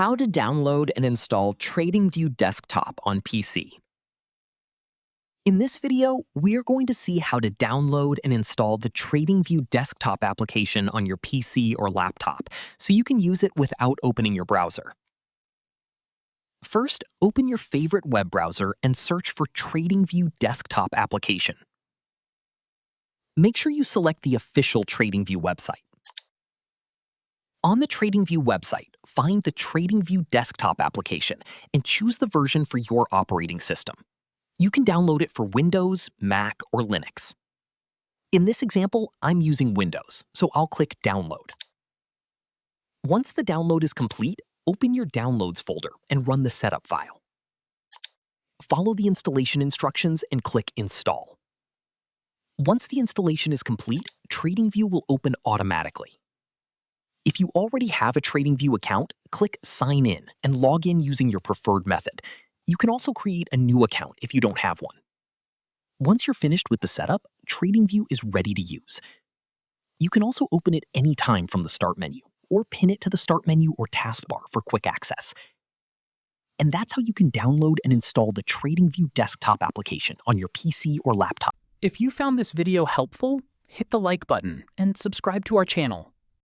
How to download and install TradingView Desktop on PC. In this video, we're going to see how to download and install the TradingView Desktop application on your PC or laptop, so you can use it without opening your browser. First, open your favorite web browser and search for TradingView Desktop application. Make sure you select the official TradingView website. On the TradingView website, find the TradingView Desktop application and choose the version for your operating system. You can download it for Windows, Mac, or Linux. In this example, I'm using Windows, so I'll click Download. Once the download is complete, open your Downloads folder and run the setup file. Follow the installation instructions and click Install. Once the installation is complete, TradingView will open automatically. If you already have a TradingView account, click Sign In and log in using your preferred method. You can also create a new account if you don't have one. Once you're finished with the setup, TradingView is ready to use. You can also open it anytime from the Start menu, or pin it to the Start menu or taskbar for quick access. And that's how you can download and install the TradingView Desktop application on your PC or laptop. If you found this video helpful, hit the like button and subscribe to our channel.